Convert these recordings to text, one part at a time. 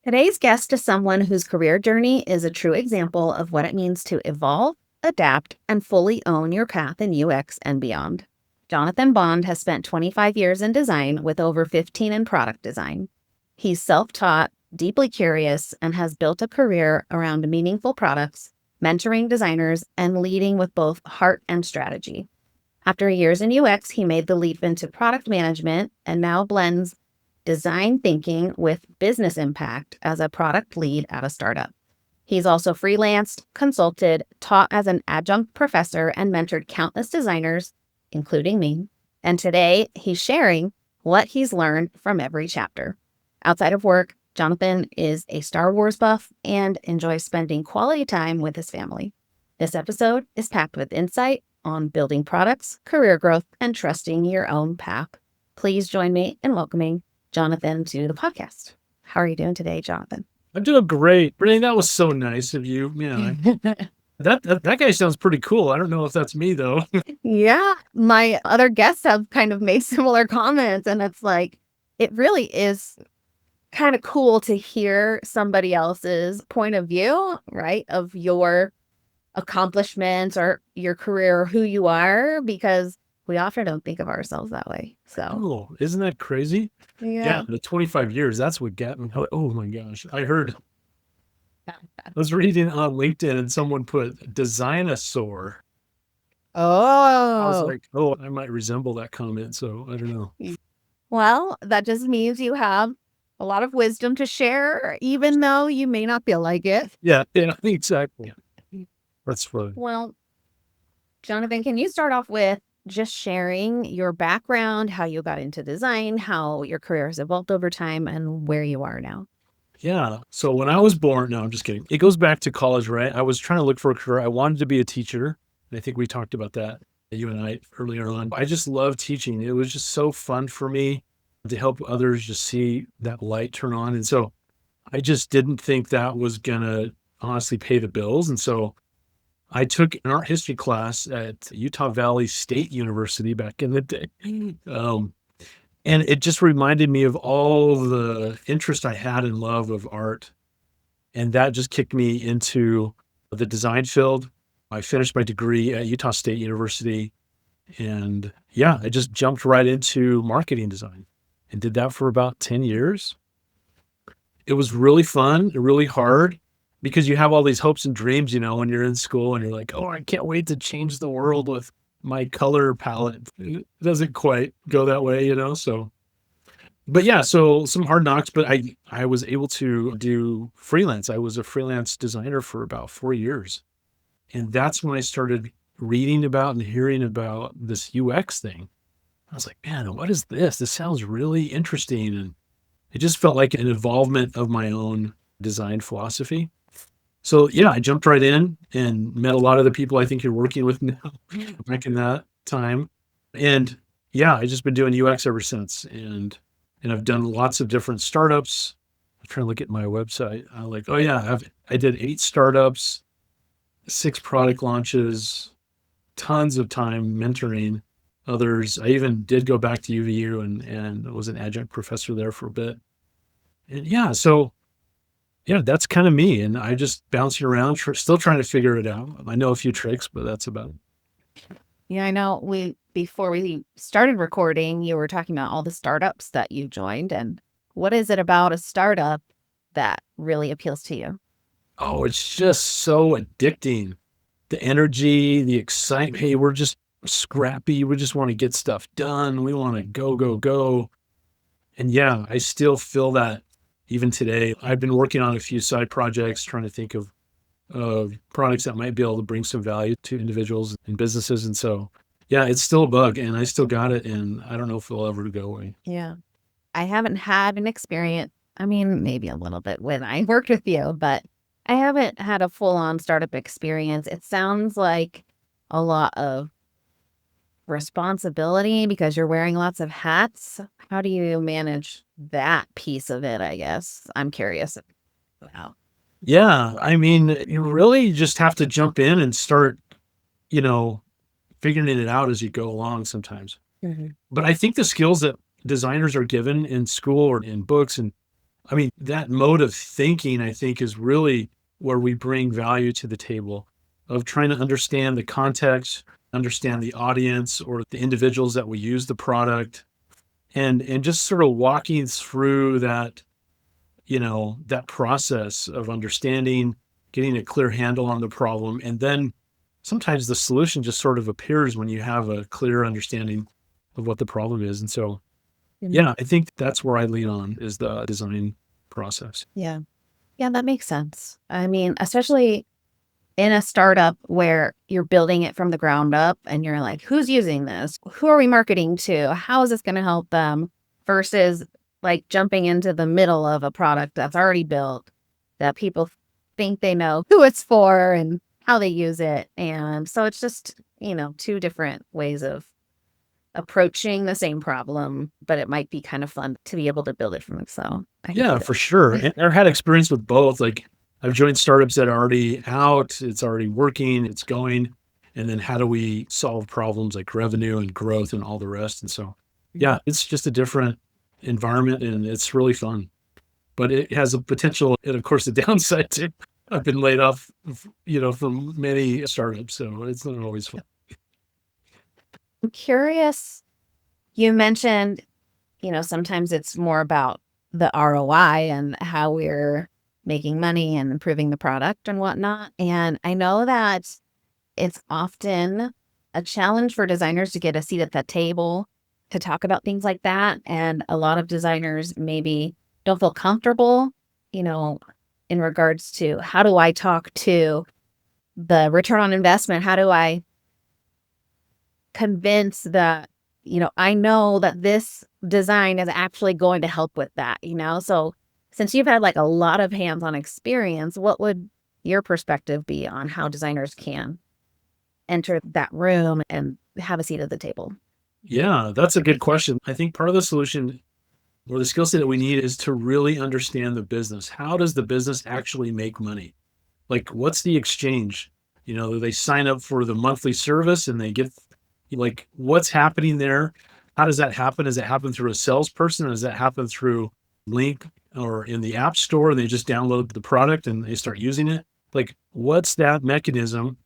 Today's guest is someone whose career journey is a true example of what it means to evolve, adapt, and fully own your path in UX and beyond. Jonathan Bond has spent 25 years in design with over 15 in product design. He's self-taught, deeply curious, and has built a career around meaningful products, mentoring designers, and leading with both heart and strategy. After years in UX, he made the leap into product management and now blends design thinking with business impact as a product lead at a startup. He's also freelanced, consulted, taught as an adjunct professor, and mentored countless designers, including me. And today, he's sharing what he's learned from every chapter. Outside of work, Jonathan is a Star Wars buff and enjoys spending quality time with his family. This episode is packed with insight on building products, career growth, and trusting your own path. Please join me in welcoming Jonathan to the podcast. How are you doing today, Jonathan? I'm doing great. Brittany, that was so nice of you. That guy sounds pretty cool. I don't know if that's me though. Yeah, my other guests have kind of made similar comments, and it's like, it really is kind of cool to hear somebody else's point of view, right, of your accomplishments or your career or who you are, because we often don't think of ourselves that way. So, Oh, isn't that crazy? yeah. The 25 years, that's what got me. Oh my gosh. I was reading on LinkedIn and someone put dinosaur. I was Oh, like, oh, I might resemble that comment. So I don't know. well, that just means you have a lot of wisdom to share, even though you may not feel like it. Yeah, exactly. That's funny. Well, Jonathan, can you start off with just sharing your background, how you got into design, how your career has evolved over time, and where you are now? Yeah. So when I was born, no, I'm just kidding. It goes back to college, right? I was trying to look for a career. I wanted to be a teacher. And I think we talked about that, you and I earlier on. I just love teaching. It was just so fun for me to help others just see that light turn on. And so I just didn't think that was going to honestly pay the bills. And so I took an art history class at Utah Valley State University back in the day. Um, and it just reminded me of all the interest I had and love of art. And that just kicked me into the design field. I finished my degree at Utah State University. And yeah, I just jumped right into marketing design and did that for about 10 years. It was really fun, really hard because you have all these hopes and dreams, when you're in school and you're like, oh, I can't wait to change the world with my color palette. It doesn't quite go that way, so. But yeah, so some hard knocks, but I was able to do freelance. I was a freelance designer for about 4 years. And that's when I started reading about and hearing about this UX thing. I was like, man, what is this? This sounds really interesting. And it just felt like an involvement of my own design philosophy. So yeah, I jumped right in and met a lot of the people I think you're working with now back in that time. And yeah, I just been doing UX ever since. And I've done lots of different startups. I'm trying to look at my website. I'm like, oh yeah, I did 8 startups, 6 product launches, tons of time mentoring others. I even did go back to UVU and was an adjunct professor there for a bit. And yeah, so yeah, that's kind of me. And I just bouncing around, still trying to figure it out. I know a few tricks, but that's about it. Yeah, I know before we started recording, you were talking about all the startups that you joined. And what is it about a startup that really appeals to you? Oh, it's just so addicting. The energy, the excitement. Hey, we're just scrappy. We just want to get stuff done. We want to go, go, go. And yeah, I still feel that even today. I've been working on a few side projects, trying to think of products that might be able to bring some value to individuals and businesses. And so, yeah, it's still a bug and I still got it. And I don't know if it'll ever go away. Yeah. I haven't had an experience. I mean, maybe a little bit when I worked with you, but I haven't had a full-on startup experience. It sounds like a lot of responsibility because you're wearing lots of hats. How do you manage that piece of it, I guess? I'm curious about. Yeah. I mean, you really just have to jump in and start, you know, figuring it out as you go along sometimes. Mhm. But I think the skills that designers are given in school or in books and I mean, that mode of thinking, I think, is really where we bring value to the table of trying to understand the context, understand the audience or the individuals that will use the product, and just sort of walking through that, that process of understanding, getting a clear handle on the problem. And then sometimes the solution just sort of appears when you have a clear understanding of what the problem is. And so, Mm. yeah, I think that's where I lean on is the design process. Yeah. Yeah, that makes sense. I mean, especially in a startup where you're building it from the ground up and you're like, who's using this? Who are we marketing to? How is this going to help them? Versus like jumping into the middle of a product that's already built that people think they know who it's for and how they use it. And so it's just, two different ways of approaching the same problem, but it might be kind of fun to be able to build it from it. So I can Yeah, see for sure. that. And I've had experience with both. Like I've joined startups that are already out, it's already working, it's going. And then how do we solve problems like revenue and growth and all the rest? And so, yeah, it's just a different environment and it's really fun. But it has a potential and of course the downside too. I've been laid off, from many startups, so it's not always fun. I'm curious. You mentioned, sometimes it's more about the ROI and how we're making money and improving the product and whatnot. And I know that it's often a challenge for designers to get a seat at the table to talk about things like that. And a lot of designers maybe don't feel comfortable, you know, in regards to how do I talk to the return on investment? How do I convince that, I know that this design is actually going to help with that, So since you've had like a lot of hands-on experience, what would your perspective be on how designers can enter that room and have a seat at the table? Yeah, that's a good question. I think part of the solution or the skill set that we need is to really understand the business. How does the business actually make money? Like, what's the exchange? They sign up for the monthly service and they get like what's happening there? How does that happen? Does it happen through a salesperson? Or does that happen through link or in the app store and they just download the product and they start using it? Like, what's that mechanism?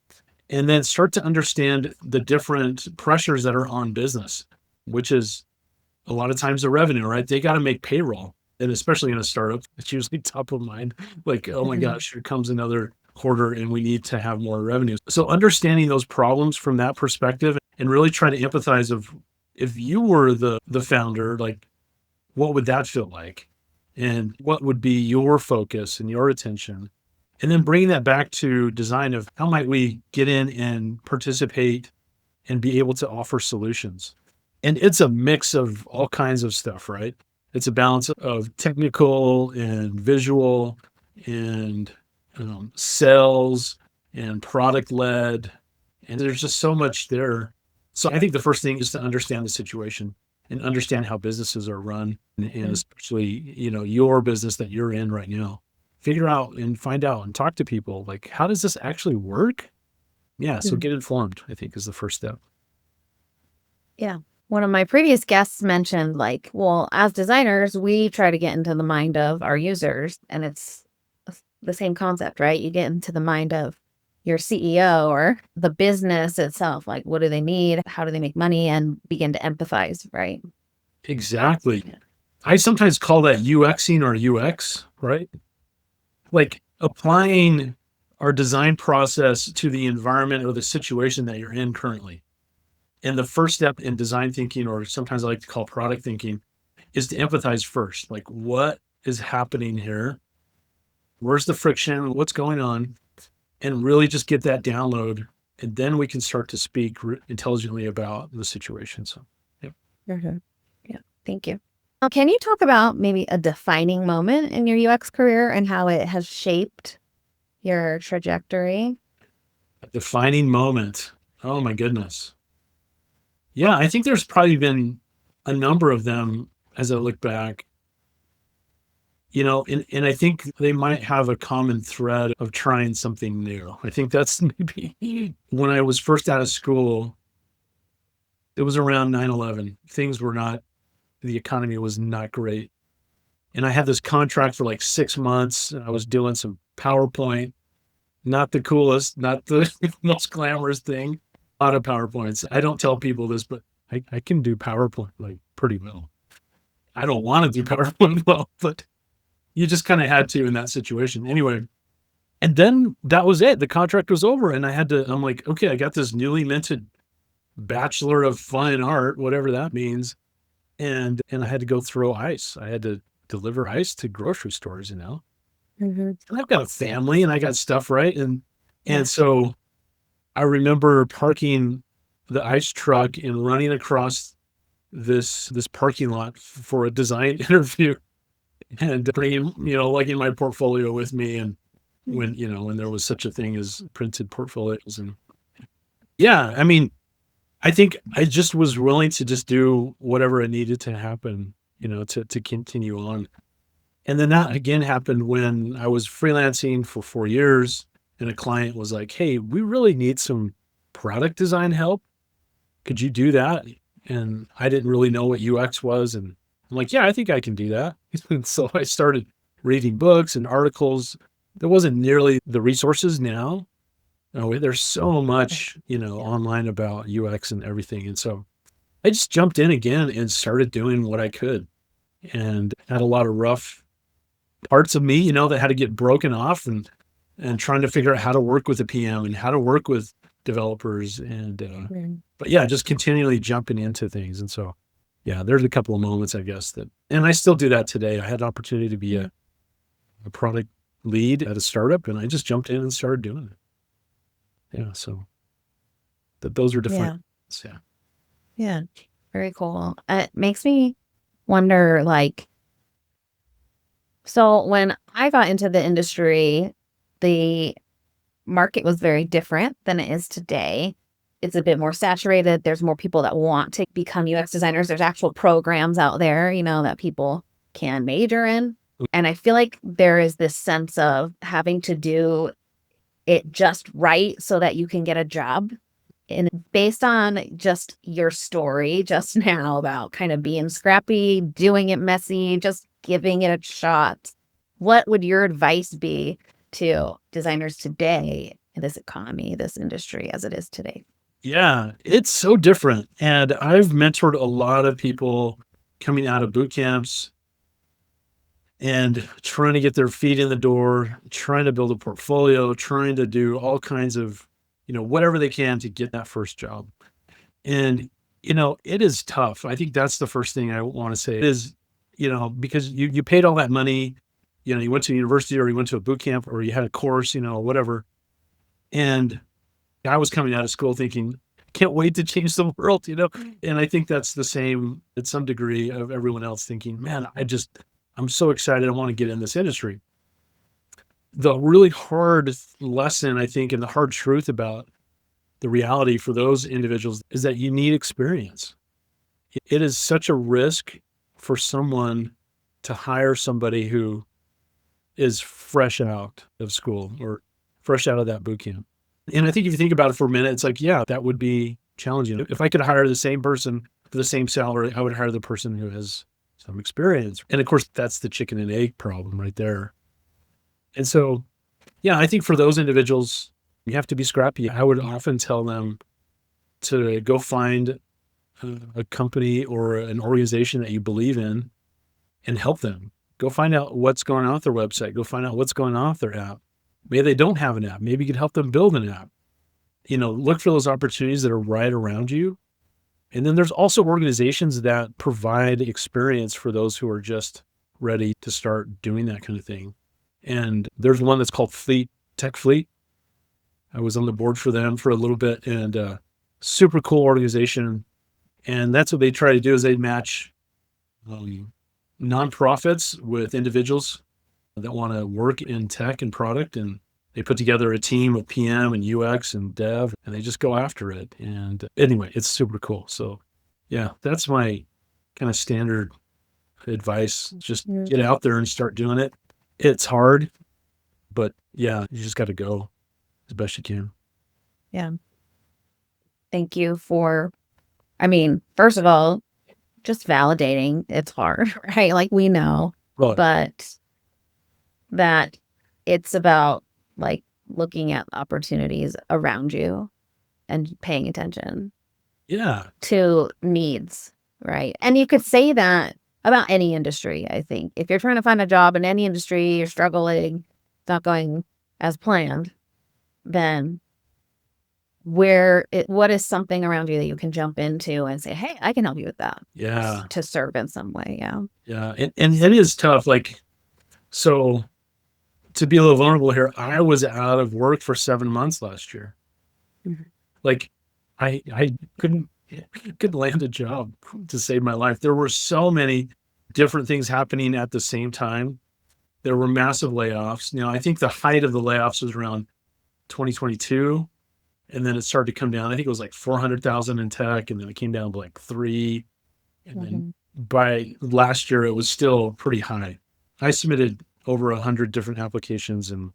And then start to understand the different pressures that are on business, which is a lot of times the revenue, right? They got to make payroll. And especially in a startup, it's usually top of mind. Like, oh my Mhm. gosh, here comes another quarter and we need to have more revenue. So understanding those problems from that perspective and really trying to empathize of if you were the founder, like what would that feel like? And what would be your focus and your attention? And then bringing that back to design of how might we get in and participate and be able to offer solutions. And it's a mix of all kinds of stuff, right? It's a balance of technical and visual and sales and product led. And there's just so much there. So I think the first thing is to understand the situation and understand how businesses are run and Mm. especially, your business that you're in right now. Figure out and find out and talk to people like, how does this actually work? Yeah. So Mhm. get informed, I think is the first step. Yeah. One of my previous guests mentioned, like, well, as designers, we try to get into the mind of our users, and it's the same concept, right? You get into the mind of your CEO or the business itself. Like, what do they need? How do they make money? And begin to empathize, right? Exactly. Yeah. I sometimes call that UXing or UX, right? Like applying our design process to the environment or the situation that you're in currently. And the first step in design thinking, or sometimes I like to call product thinking, is to empathize first. Like, what is happening here? Where's the friction? What's going on? And really just get that download. And then we can start to speak intelligently about the situation. So, yep. Mhm. Yeah. Thank you. Well, can you talk about maybe a defining moment in your UX career and how it has shaped your trajectory? A defining moment. Oh my goodness. Yeah, I think there's probably been a number of them as I look back, and I think they might have a common thread of trying something new. I think that's maybe when I was first out of school, it was around 9/11. Things were not, the economy was not great. And I had this contract for like 6 months. And I was doing some PowerPoint, not the coolest, not the most glamorous thing. A lot of PowerPoints. I don't tell people this, but I can do PowerPoint like pretty well. I don't want to do PowerPoint well, but you just kind of had to in that situation. Anyway, and then that was it. The contract was over, and I'm like, okay, I got this newly minted Bachelor of Fine Art, whatever that means. And I had to go throw ice. I had to deliver ice to grocery stores, Mhm. And I've got a family and I got stuff, right? Yeah. And so I remember parking the ice truck and running across this parking lot for a design interview and bringing, like in my portfolio with me. And when there was such a thing as printed portfolios. And yeah, I mean, I think I just was willing to just do whatever it needed to happen, to continue on. And then that again happened when I was freelancing for 4 years and a client was like, hey, we really need some product design help. Could you do that? And I didn't really know what UX was. And I'm like, yeah, I think I can do that. And so I started reading books and articles. There wasn't nearly the resources now. Oh, there's so much, online about UX and everything. And so I just jumped in again and started doing what I could and had a lot of rough parts of me, that had to get broken off and trying to figure out how to work with a PM and how to work with developers Mm. but yeah, just continually jumping into things. And so, yeah, there's a couple of moments, I guess, and I still do that today. I had an opportunity to be a product lead at a startup and I just jumped in and started doing it. Yeah. So those are different. Yeah. Yeah. Yeah. Very cool. It makes me wonder, like, so when I got into the industry, the market was very different than it is today. It's a bit more saturated. There's more people that want to become UX designers. There's actual programs out there, that people can major in. And I feel like there is this sense of having to do it just right so that you can get a job. And based on just your story just now about kind of being scrappy, doing it messy, just giving it a shot, what would your advice be to designers today in this economy, this industry as it is today? Yeah, it's so different. And I've mentored a lot of people coming out of boot camps and trying to get their feet in the door, trying to build a portfolio, trying to do all kinds of, whatever they can to get that first job. And, it is tough. I think that's the first thing I want to say is, because you paid all that money, you went to university or you went to a boot camp or you had a course, whatever. And I was coming out of school thinking, can't wait to change the world. And I think that's the same at some degree of everyone else thinking, man, I'm so excited. I want to get in this industry. The really hard lesson, I think, and the hard truth about the reality for those individuals is that you need experience. It is such a risk for someone to hire somebody who is fresh out of school or fresh out of that boot camp. And I think if you think about it for a minute, it's like, yeah, that would be challenging. If I could hire the same person for the same salary, I would hire the person who has some experience. And of course, that's the chicken and egg problem right there. And so, yeah, I think for those individuals, you have to be scrappy. I would often tell them to go find a company or an organization that you believe in and help them. Go find out what's going on with their website. Go find out what's going on with their app. Maybe they don't have an app. Maybe you could help them build an app. Look for those opportunities that are right around you. And then there's also organizations that provide experience for those who are just ready to start doing that kind of thing. And there's one that's called Tech Fleet. I was on the board for them for a little bit and super cool organization. And that's what they try to do is they match nonprofits with individuals that want to work in tech and product. And they put together a team of PM and UX and dev, and they just go after it. And anyway, it's super cool. So yeah, that's my kind of standard advice. Just Mm. get out there and start doing it. It's hard, but yeah, you just got to go as best you can. Yeah. Thank you first of all, just validating it's hard, right? Like we know. Right. but that it's about like looking at opportunities around you and paying attention Yeah. to needs, right? And you could say that about any industry, I think. If you're trying to find a job in any industry, you're struggling, it's not going as planned, then what is something around you that you can jump into and say, "Hey, I can help you with that," Yeah. to serve in some way, yeah. Yeah. And it is tough. Like, so to be a little vulnerable here, I was out of work for 7 months last year. Mhm. Like, I couldn't land a job to save my life. There were so many different things happening at the same time. There were massive layoffs. I think the height of the layoffs was around 2022, and then it started to come down. I think it was like 400,000 in tech, and then it came down to like 3, and then Mhm. by last year, it was still pretty high. I submitted over 100 different applications and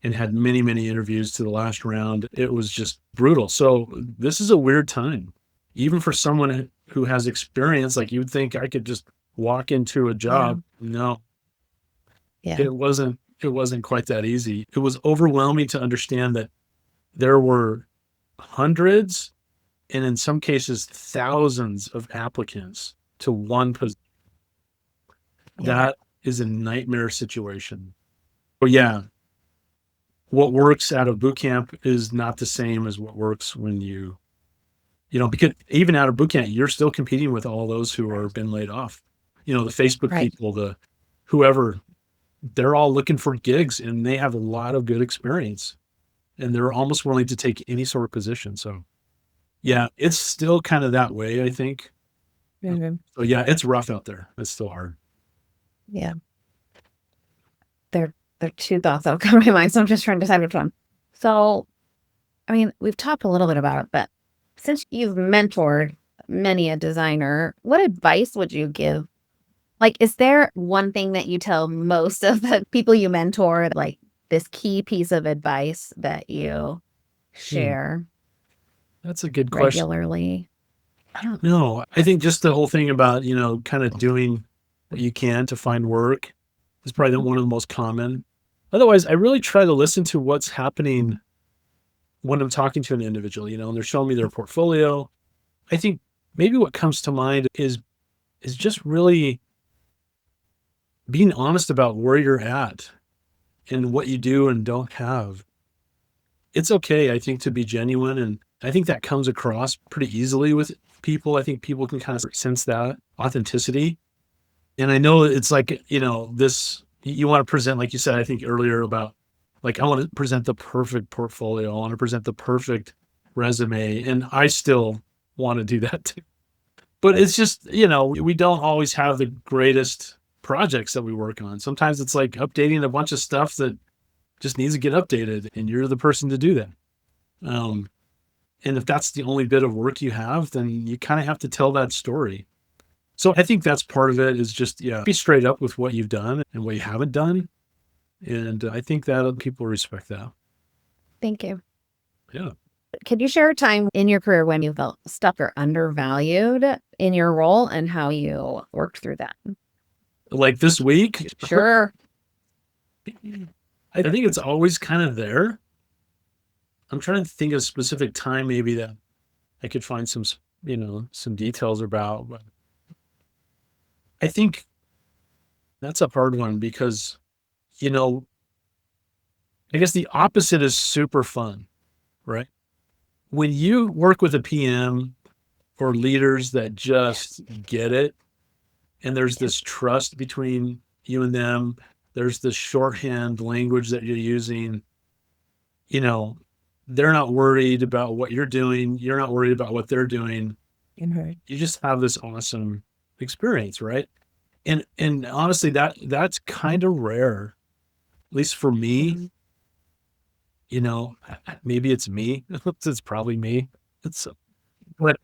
had many, many interviews to the last round. It was just brutal. So this is a weird time, even for someone who has experience. Like, you'd think I could just walk into a Yeah, job. No, yeah, it wasn't quite that easy. It was overwhelming to understand that there were hundreds and in some cases thousands of applicants to one position. yeah, That is a nightmare situation. But yeah, what works out of boot camp is not the same as what works when because even out of boot camp, you're still competing with all those who are been laid off. The Facebook right. people, the whoever, they're all looking for gigs and they have a lot of good experience and they're almost willing to take any sort of position. So yeah, it's still kind of that way, I think. Mhm. So yeah, it's rough out there. It's still hard. Yeah. There are 2 thoughts that come to my mind, so I'm just trying to decide which one. So, I mean, we've talked a little bit about it, but since you've mentored many a designer, what advice would you give? Like, is there one thing that you tell most of the people you mentor, like this key piece of advice that you Hmm, share that's a good question. regularly? I don't know. I think just the whole thing about, kind of doing what you can to find work is probably one of the most common. Otherwise, I really try to listen to what's happening when I'm talking to an individual, and they're showing me their portfolio. I think maybe what comes to mind is just really being honest about where you're at and what you do and don't have. It's okay, I think, to be genuine, and I think that comes across pretty easily with people. I think people can kind of sense that authenticity. And I know it's like, this you want to present, like you said, I think earlier about like, I want to present the perfect portfolio. I want to present the perfect resume. And I still want to do that too. But it's just, we don't always have the greatest projects that we work on. Sometimes it's like updating a bunch of stuff that just needs to get updated, and you're the person to do that. Um, and if that's the only bit of work you have, then you kind of have to tell that story. So I think that's part of it is just, yeah, be straight up with what you've done and what you haven't done. And I think that people respect that. Thank you. Yeah. Could you share a time in your career when you felt stuck or undervalued in your role and how you worked through that? Like this week, Sure. I think it's always kind of there. I'm trying to think of a specific time maybe that I could find some details about. But I think that's a hard one because, you know, I guess the opposite is super fun, right? When you work with a PM or leaders that just get it, and there's Yeah. this trust between you and them, there's this shorthand language that you're using, you know, they're not worried about what you're doing. You're not worried about what they're doing. Mhm. You just have this awesome experience, right? And honestly, that's kind of rare, at least for me. Mhm. Maybe it's me. It's probably me. It's but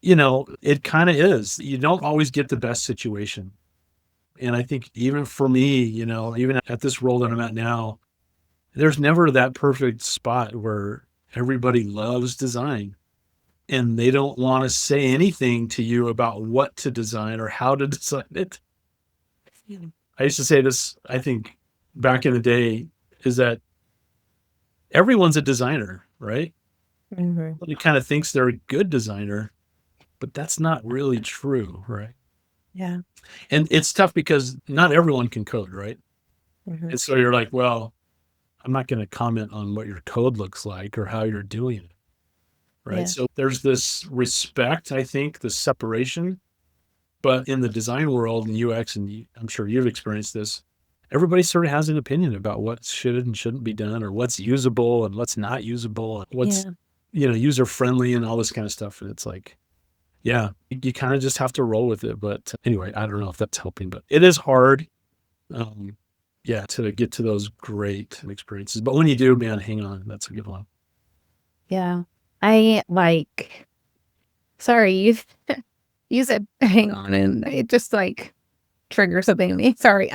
it kind of is. You don't always get the best situation. And I think even for me, even at this role that I'm at now, there's never that perfect spot where everybody loves design and they don't want to say anything to you about what to design or how to design it. I used to say this, I think back in the day, is that everyone's a designer, right? Mhm. Everybody kind of thinks they're a good designer, but that's not really true, right? Yeah. And it's tough because not everyone can code, right? Mhm. And so you're like, well, I'm not going to comment on what your code looks like or how you're doing it, right? Yeah. So there's this respect, I think, the separation. But in the design world and UX, and I'm sure you've experienced this, everybody sort of has an opinion about what should and shouldn't be done, or what's usable and what's not usable, and what's, Yeah. user friendly and all this kind of stuff. And it's like, yeah, you kind of just have to roll with it. But anyway, I don't know if that's helping, but it is hard. Um, yeah, to get to those great experiences. But when you do, man, hang on. That's a good one. Yeah. I like, sorry, you said hang on, and it just like triggers something in me. Sorry.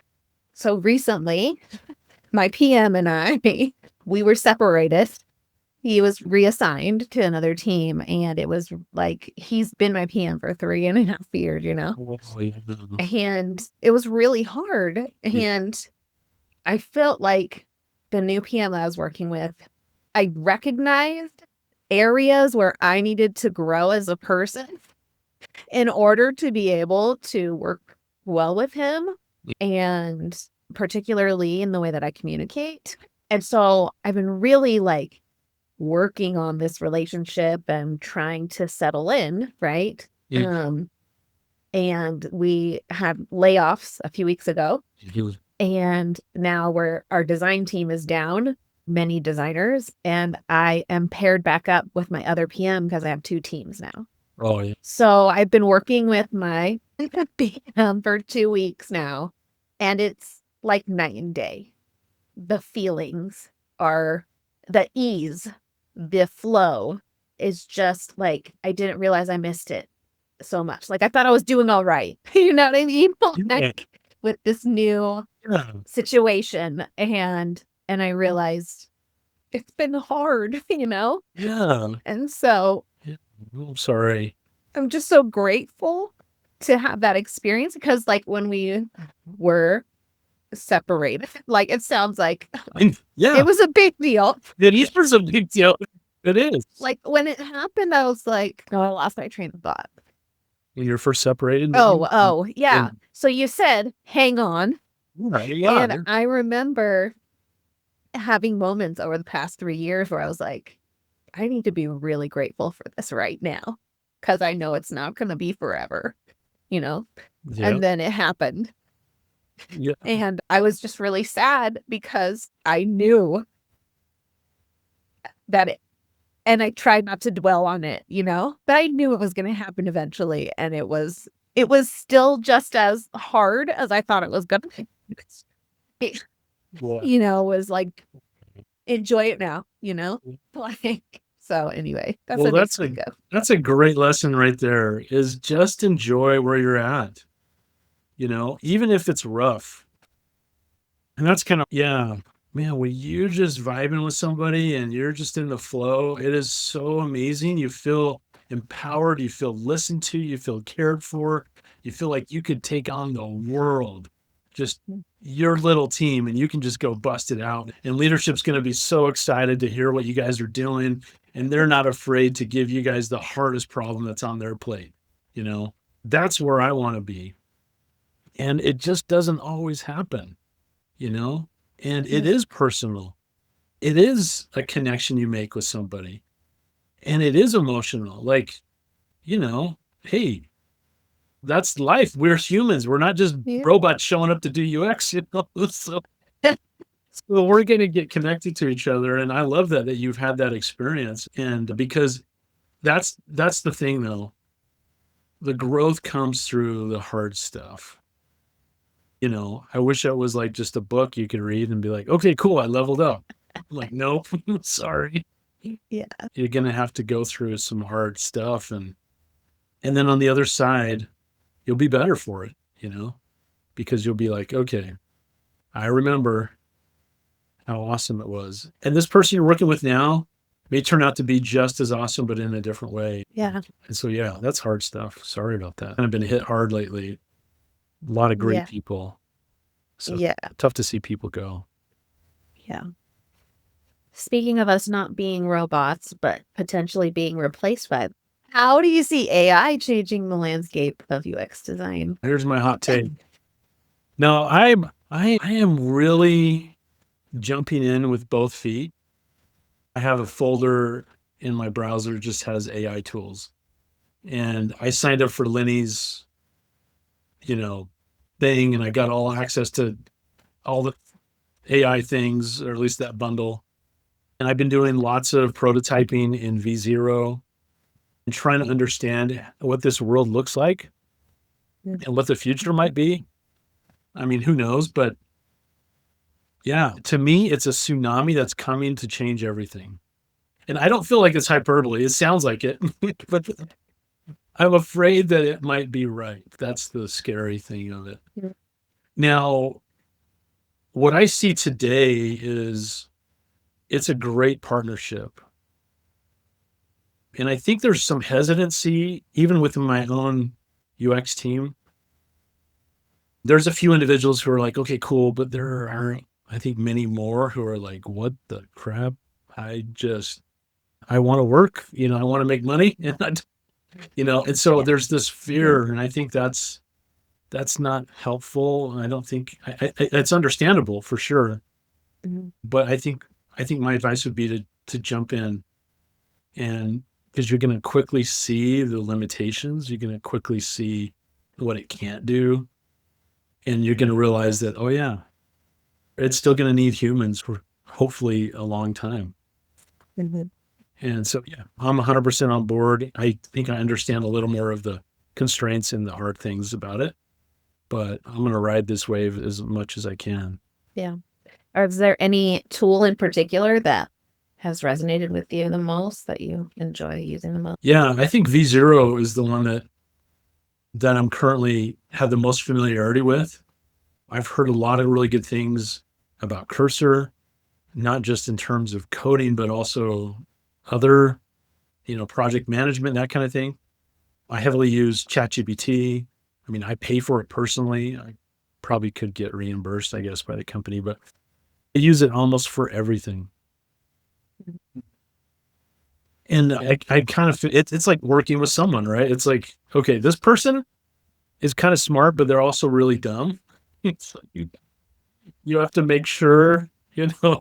So recently, my PM and I, we were separated. He was reassigned to another team, and it was like he's been my PM for 3.5 years, Oh, yeah. and it was really hard. Yeah. And I felt like the new PM that I was working with, I recognized areas where I needed to grow as a person in order to be able to work well with him, and particularly in the way that I communicate. And so I've been really like working on this relationship and trying to settle in, right? Yeah. Um, and we had layoffs a few weeks ago, He was, and now our design team is down, many designers, and I am paired back up with my other PM because I have two teams now. oh, yeah. So I've been working with my PM for 2 weeks now, and it's like night and day. The feelings are the ease, the flow is just like I didn't realize I missed it so much. Like I thought I was doing all right. You know what I mean? Yeah. Like with this new Yeah. situation, and I realized it's been hard, Yeah. And so Yeah. I'm sorry. I'm just so grateful to have that experience because like when we were separated, like it sounds like Yeah, it was a big deal. it is a big deal. It is. Like when it happened, I was like, oh, I lost my train of thought. When you're first separated, maybe? Oh, yeah. And So you said, hang on. yeah, And I remember having moments over the past 3 years where I was like, I need to be really grateful for this right now because I know it's not going to be forever, you know? yeah, And then it happened. yeah, And I was just really sad because I knew that and I tried not to dwell on it, but I knew it was going to happen eventually. And it was still just as hard as I thought it was going to be. It, yeah. was like, enjoy it now, like, so anyway, that's Well, what makes me go. that's a great lesson right there, is just enjoy where you're at, even if it's rough. And that's kind of, yeah, man, when you're just vibing with somebody and you're just in the flow, it is so amazing. You feel empowered, you feel listened to, you feel cared for, you feel like you could take on the world, just your little team, and you can just go bust it out. And leadership's going to be so excited to hear what you guys are doing. And they're not afraid to give you guys the hardest problem that's on their plate. You know, that's where I want to be. And it just doesn't always happen, you know? And it Yes. is personal. It is a connection you make with somebody. And it is emotional. Like, you know, hey, that's life. We're humans. We're not just Yeah. robots showing up to do UX, So, so we're going to get connected to each other. And I love that you've had that experience. And because that's the thing though. The growth comes through the hard stuff. I wish it was like just a book you could read and be like, okay, cool, I leveled up. I'm like, nope, sorry. Yeah. You're gonna have to go through some hard stuff, and then on the other side, you'll be better for it, because you'll be like, okay, I remember how awesome it was. And this person you're working with now may turn out to be just as awesome, but in a different way. Yeah. And so yeah, that's hard stuff. Sorry about that. I've been hit hard lately. A lot of great Yeah. people. So Yeah. tough to see people go. Yeah. Speaking of us not being robots, but potentially being replaced by, how do you see AI changing the landscape of UX design? Here's my hot take. No, I am really jumping in with both feet. I have a folder in my browser just has AI tools. And I signed up for Lenny's, you know, thing, and I got all access to all the AI things, or at least that bundle. And I've been doing lots of prototyping in V0 and trying to understand what this world looks like Mm. and what the future might be. I mean, who knows? But yeah, to me, it's a tsunami that's coming to change everything. And I don't feel like it's hyperbole. It sounds like it, but I'm afraid that it might be right. That's the scary thing of it. Mm. Now, what I see today is it's a great partnership. And I think there's some hesitancy, even within my own UX team. There's a few individuals who are like, okay, cool. But there are, I think, many more who are like, what the crap? I want to work, I want to make money. And so Yeah. there's this fear. And I think that's not helpful. And I don't think it's understandable for sure. Mhm. But I think my advice would be to jump in, and because you're going to quickly see the limitations, you're going to quickly see what it can't do, and you're going to realize that, oh yeah, it's still going to need humans for hopefully a long time. Mhm. And so yeah, I'm 100% on board. I think I understand a little more of the constraints and the hard things about it, but I'm going to ride this wave as much as I can. Yeah. Or is there any tool in particular that has resonated with you the most, that you enjoy using the most? Yeah, I think V0 is the one that I'm currently have the most familiarity with. I've heard a lot of really good things about Cursor, not just in terms of coding, but also other, project management, that kind of thing. I heavily use ChatGPT. I mean, I pay for it personally. I probably could get reimbursed, I guess, by the company, but I use it almost for everything. And I kind of, it's like working with someone, right? It's like, okay, this person is kind of smart, but they're also really dumb. It's like you have to make sure,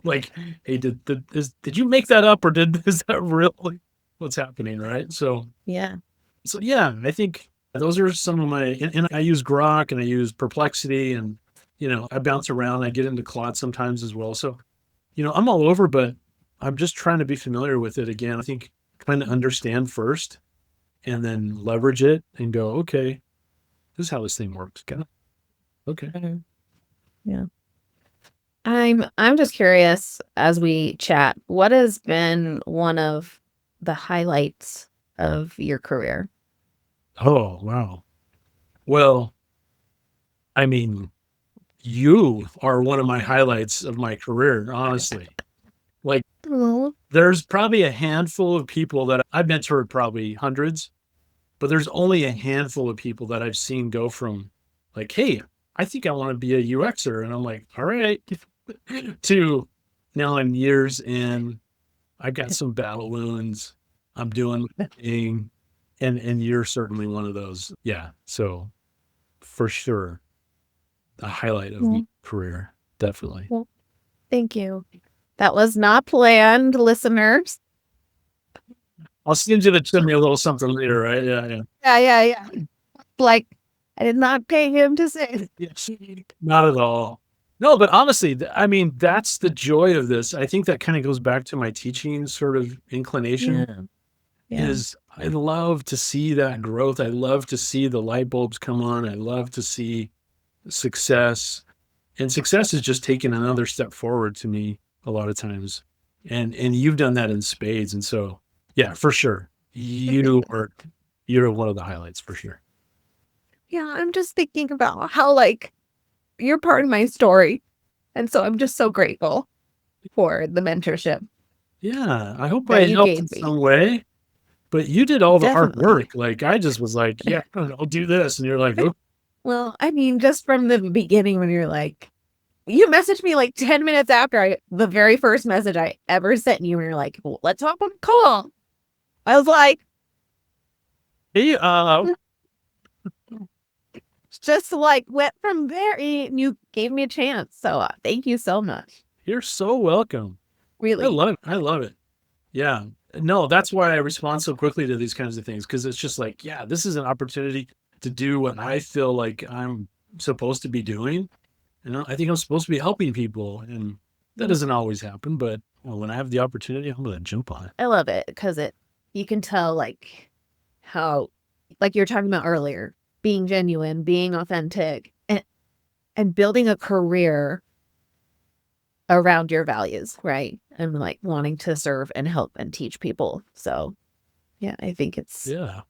like, hey, did you make that up, or is that really what's happening, right? Yeah. So yeah, I think those are some of my, and I use Grok and I use Perplexity, and I bounce around. I get into Claude sometimes as well. So I'm all over, but I'm just trying to be familiar with it again. I think trying to understand first, and then leverage it and go, okay, this is how this thing works. Okay. Mhm. Yeah. I'm just curious, as we chat, what has been one of the highlights of your career? Oh, wow. Well, I mean, you are one of my highlights of my career, honestly. Like, Oh, there's probably a handful of people that I've mentored, probably hundreds, but there's only a handful of people that I've seen go from like, hey, I think I want to be a UXer. And I'm like, all right, to now I'm years in, I've got some battle wounds. I'm doing my thing. And you're certainly one of those. Yeah. So for sure, the highlight of my well, career, definitely. well, thank you. That was not planned, listeners. I'll send you a little something later, right? Yeah, yeah. Yeah. Like, I did not pay him to say Yes. Not at all. No, but honestly, I mean, that's the joy of this. I think that kind of goes back to my teaching sort of inclination. Yeah. Yeah. Is I love to see that growth. I love to see the light bulbs come on. I love to see success. And success is just taking another step forward to me a lot of times. And you've done that in spades. And so, yeah, for sure. You're one of the highlights for sure. Yeah, I'm just thinking about how, like, you're part of my story. And so I'm just so grateful for the mentorship Yeah, I hope I that you helped in gave me. some way, but you did all the hard Definitely. work. Like, I just was like, yeah, I'll do this. And you're like, oh, Well, I mean, just from the beginning when you're like, You messaged me like 10 minutes after the very first message I ever sent you, and you're like, well, let's hop on a call. I was like, Hey, just like went from there. And you gave me a chance. So thank you so much. you're so welcome. I Really. love it. I love it. Yeah. No, that's why I respond so quickly to these kinds of things, because it's just like, yeah, this is an opportunity to do what I feel like I'm supposed to be doing. I think I'm supposed to be helping people, and that doesn't always happen. But when I have the opportunity, I'm going to jump on it. I love it because you can tell like how, like you were talking about earlier, being genuine, being authentic, and building a career around your values, right? And like wanting to serve and help and teach people. So yeah, I think it's Yeah.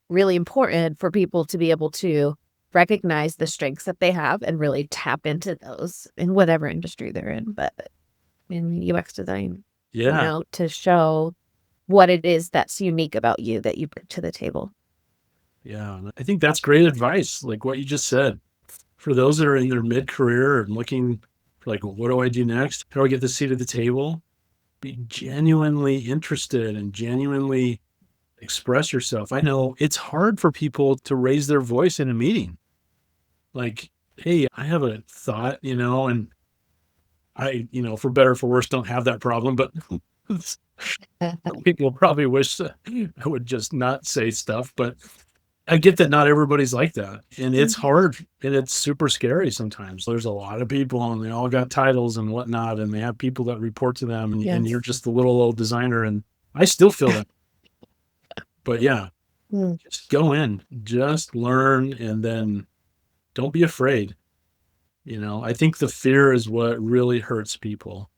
really important for people to be able to recognize the strengths that they have and really tap into those in whatever industry they're in. But in UX design, Yeah. to show what it is that's unique about you that you bring to the table. Yeah. I think that's great advice. Like what you just said, for those that are in their mid career and looking for, like, what do I do next? How do I get the seat at the table? Be genuinely interested and genuinely express yourself. I know it's hard for people to raise their voice in a meeting. Like, hey, I have a thought, and I, for better or for worse, don't have that problem, but people probably wish that I would just not say stuff. But I get that not everybody's like that. And it's hard and it's super scary sometimes. There's a lot of people and they all got titles and whatnot, and they have people that report to them, and you're just the little old designer. And I still feel that. But yeah, just go in, just learn, and then don't be afraid. I think the fear is what really hurts people.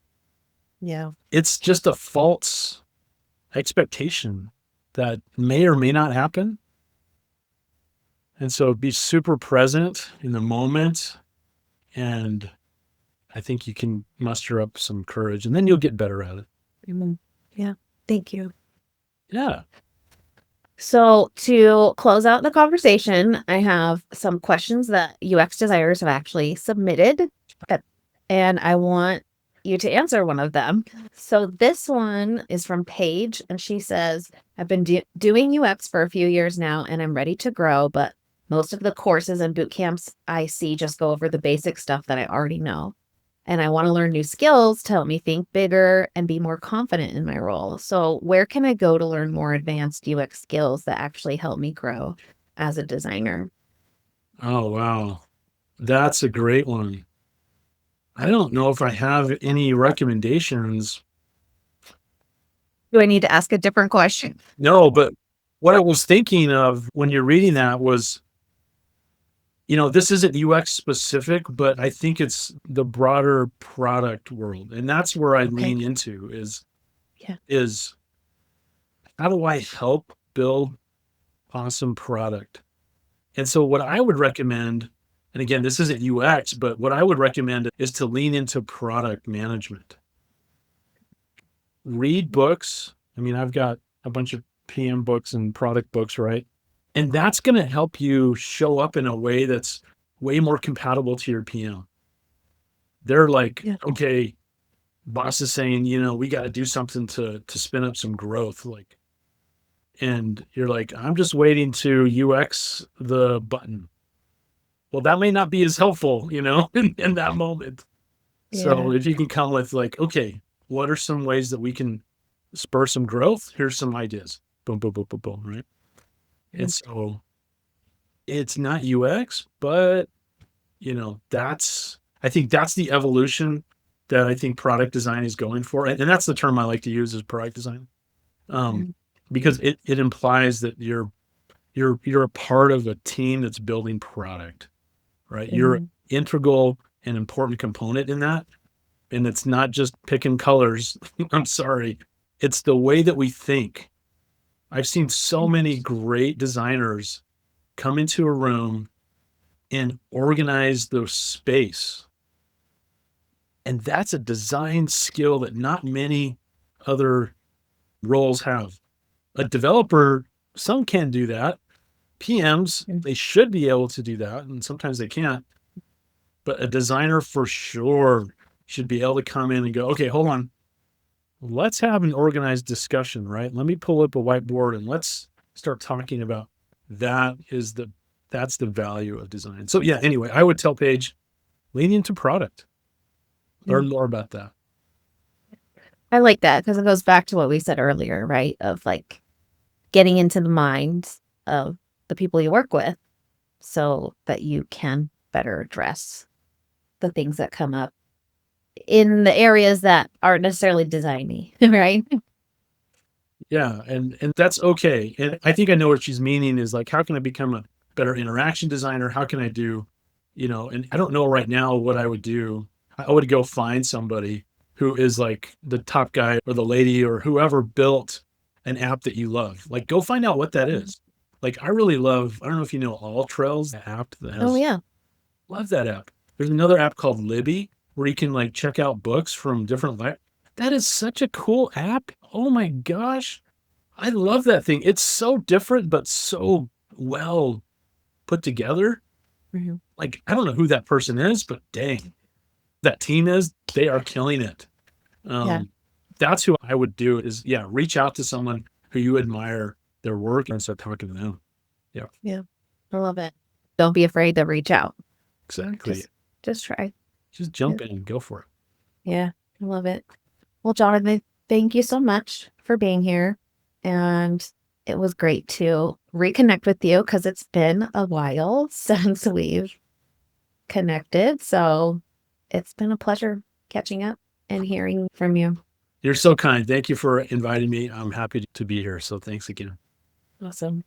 Yeah. It's just a false expectation that may or may not happen. And so be super present in the moment. And I think you can muster up some courage, and then you'll get better at it. Yeah. Thank you. Yeah. So to close out the conversation, I have some questions that UX designers have actually submitted, and I want you to answer one of them. So this one is from Paige, and she says, I've been doing UX for a few years now, and I'm ready to grow, but most of the courses and boot camps I see just go over the basic stuff that I already know. And I want to learn new skills to help me think bigger and be more confident in my role. So where can I go to learn more advanced UX skills that actually help me grow as a designer? Oh, wow. That's a great one. I don't know if I have any recommendations. Do I need to ask a different question? No, but what I was thinking of when you're reading that was, this isn't UX specific, but I think it's the broader product world. And that's where I lean into Yeah. is how do I help build awesome product? And so what I would recommend, and again, this isn't UX, but what I would recommend is to lean into product management. Read books. I mean, I've got a bunch of PM books and product books, right? And that's going to help you show up in a way that's way more compatible to your PM. They're like, okay, boss is saying, we got to do something to spin up some growth. Like, and you're like, I'm just waiting to UX the button. Well, that may not be as helpful, in that moment. So if you can come with like, okay, what are some ways that we can spur some growth? Here's some ideas. Boom, boom, boom, boom, boom, right? And so it's not UX, but I think that's the evolution that I think product design is going for. And that's the term I like to use is product design. Because it implies that you're a part of a team that's building product, right? You're an integral and important component in that. And it's not just picking colors. I'm sorry. It's the way that we think. I've seen so many great designers come into a room and organize the space. And that's a design skill that not many other roles have. A developer, some can do that. PMs, they should be able to do that. And sometimes they can't. but a designer for sure should be able to come in and go, okay, hold on. Let's have an organized discussion, right? Let me pull up a whiteboard and let's start talking about that is the that's the value of design. So yeah, anyway, I would tell Paige, lean into product. Mm. Learn more about that. I like that because it goes back to what we said earlier, right? Of like getting into the minds of the people you work with so that you can better address the things that come up in the areas that aren't necessarily designy, right? Yeah, and that's okay. And I think I know what she's meaning is like, how can I become a better interaction designer? How can I do, and I don't know right now what I would do. I would go find somebody who is like the top guy or the lady or whoever built an app that you love. Like, go find out what that is. Like, I really love, I don't know if you know All Trails, the app that Oh has, yeah. love that app. There's another app called Libby where you can like check out books from different, that is such a cool app. Oh my gosh. I love that thing. It's so different, but so well put together. Mhm. Like, I don't know who that person is, but dang, that team is, they are killing it. Yeah. Um, that's who I would do is, yeah, reach out to someone who you admire their work and start talking to them. Yeah, Yeah. I love it. Don't be afraid to reach out. exactly. Just try. Just Yeah. jump in and go for it. Yeah. I love it. Well, Jonathan, thank you so much for being here. And it was great to reconnect with you because it's been a while since we've connected. So it's been a pleasure catching up and hearing from you. You're so kind. Thank you for inviting me. I'm happy to be here. So thanks again. Awesome.